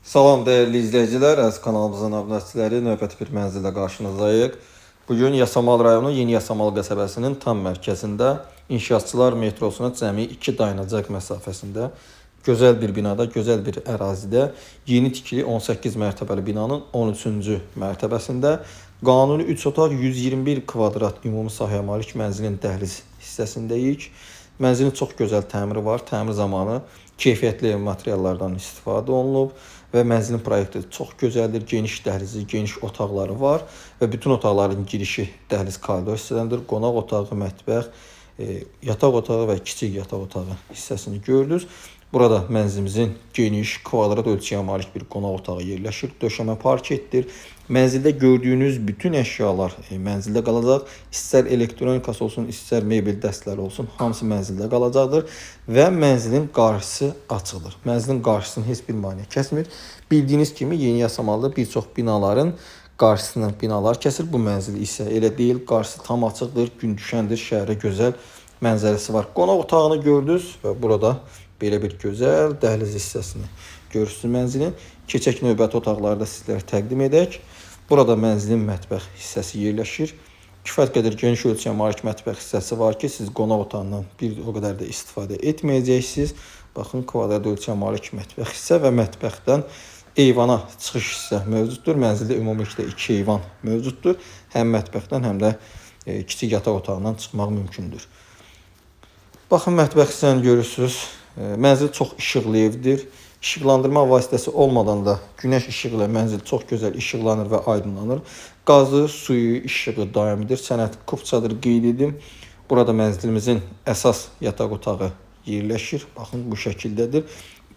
Salam değerli izleyiciler, əziz kanalımızın abunəçiləri, növbəti bir mənzillə qarşınızdayıq. Bugün Yasamal rayonu Yeni Yasamal qəsəbəsinin tam mərkəzində İnşaatçılar metrosuna cəmi 2 dayanacaq məsafəsində gözəl bir binada, gözəl bir ərazidə yeni tikili 18 mərtəbəli binanın 13-cü mərtəbəsində qanuni 3 otaq 121 kvadrat ümumi sahəyə malik mənzilin dəhliz hissəsindəyik. Mənzilin çox gözəl təmiri var. Təmir zamanı keyfiyyətli materiallardan istifadə olunub və mənzilin proyekti çox gözəldir. Geniş dəhlizi, geniş otaqları var və bütün otaqların girişi dəhliz koridor hissəsindəndir. Qonaq otağı, mətbəx, yataq otağı və kiçik yataq otağı hissəsini gördünüz. Burada mənzilimizin geniş, kvadrat ölçüyə malik bir qonaq otağı yerləşir. Döşəmə parketdir. Mənzildə gördüyünüz bütün əşyalar mənzildə qalacaq. İstər elektronikası olsun, istər mebel dəstləri olsun, hamısı mənzildə qalacaqdır və mənzilin qarşısı açıqdır. Mənzilin qarşısını heç bir maneə kəsmir. Bildiyiniz kimi Yeni Yasamalda bir çox binaların qarşısını binalar kəsir. Bu mənzil isə elə deyil. Qarşısı tam açıqdır, gün düşəndir, şəhərə gözəl mənzərəsi var. Qonaq otağını gördünüz və burada belə bir gözəl dəhliz hissəsini görürsünüz mənzilin. Keçək növbəti otaqlarda sizlərə təqdim edək. Burada mənzilin mətbəx hissəsi yerləşir. Kifayət qədər geniş ölçüyə malik mətbəx hissəsi var ki, siz qonaq otağından bir o qədər də istifadə etməyəcəksiniz. Baxın, kvadrat ölçüyə malik mətbəx hissə və mətbəxdən eyvana çıxış hissə mövcuddur. Mənzildə ümumilikdə 2 eyvan mövcuddur. Həm mətbəxdən, həm də kiçik yataq otağından çıxmaq mümkündür. Baxın, mətbəx hissəni görürsünüz. Mənzil çox işıqlı evdir. İşıqlandırma vasitəsi olmadan da günəş işığı ilə mənzil çox gözəl işıqlanır və aydınlanır. Qazı, suyu, işığı daimidir. Sənəd kupçadır, qeyd edim. Burada mənzilimizin əsas yataq otağı yerləşir. Baxın, bu şəkildədir.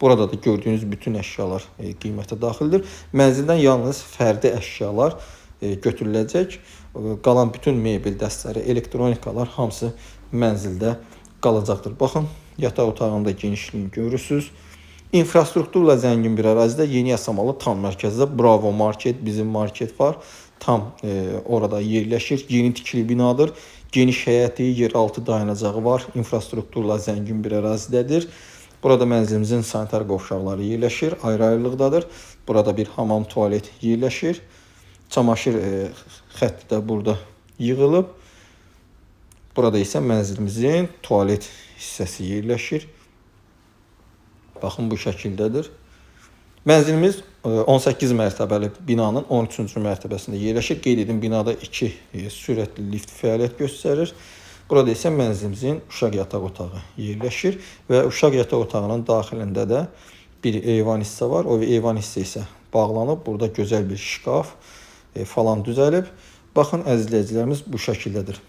Burada da gördüyünüz bütün əşyalar qiymətə daxildir. Mənzildən yalnız fərdi əşyalar götürüləcək. Qalan bütün mebel dəstləri, elektronikalar hamısı mənzildə qalacaqdır. Baxın, yataq otağında genişliyini görürsünüz. İnfrastrukturla zəngin bir ərazidə Yeni Yasamalı tam mərkəzdə Bravo Market, bizim market var. Tam orada yerləşir. Yeni tikili binadır. Geniş həyəti, yeraltı dayanacağı var. İnfrastrukturla zəngin bir ərazidədir. Burada mənzilimizin sanitar qovşaqları yerləşir. Ayrı-ayrılıqdadır. Burada bir hamam, tualet yerləşir. Çamaşır xətti də burada yığılıb. Burada isə mənzilimizin tualet hissəsi yerləşir. Baxın, bu şəkildədir. Mənzilimiz 18 mərtəbəli binanın 13-cü mərtəbəsində yerləşir. Qeyd edim, binada 2 sürətli lift fəaliyyət göstərir. Burada isə mənzilimizin uşaq yataq otağı yerləşir və uşaq yataq otağının daxilində də bir eyvan hissə var. O eyvan hissə isə bağlanıb. Burada gözəl bir şkaf falan düzəlib. Baxın, əziz izləyicilərimiz, bu şəkildədir.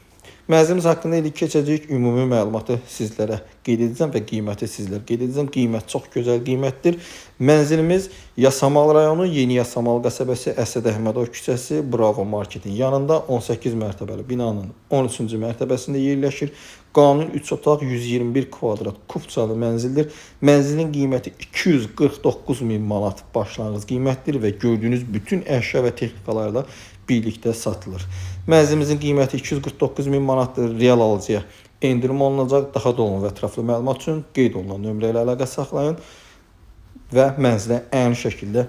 Mənzilimiz haqqında indi keçəcək ümumi məlumatı sizlərə qeyd edəcəm və qiyməti sizlərə qeyd edəcəm. Qiymət çox gözəl qiymətdir. Mənzilimiz Yasamal rayonu Yeni Yasamal qəsəbəsi Əsəd Əhmədov küçəsi Bravo Marketin yanında 18 mərtəbəli binanın 13-cü mərtəbəsində yerləşir. Qanun 3 otaq 121 kvadrat kupçalı mənzildir. Mənzilin qiyməti 249 min manat başlanğıc qiymətdir və gördüyünüz bütün əşya və texnikalarla birlikdə satılır. Mənzilimizin qiyməti 249 min manatdır. Real alıcıya endirim olunacaq. Daha dolğun və ətraflı məlumat üçün qeyd olunan nömrə ilə əlaqə saxlayın və mənzilə əyani şəkildə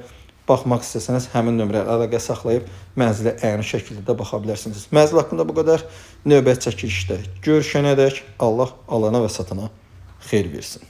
baxmaq istəsəniz həmin nömrə ilə əlaqə saxlayıb mənzilə əyani şəkildə də baxa bilərsiniz. Mənzil haqqında bu qədər. Növbəti çəkilişdə görüşənədək Allah alana və satana xeyir versin.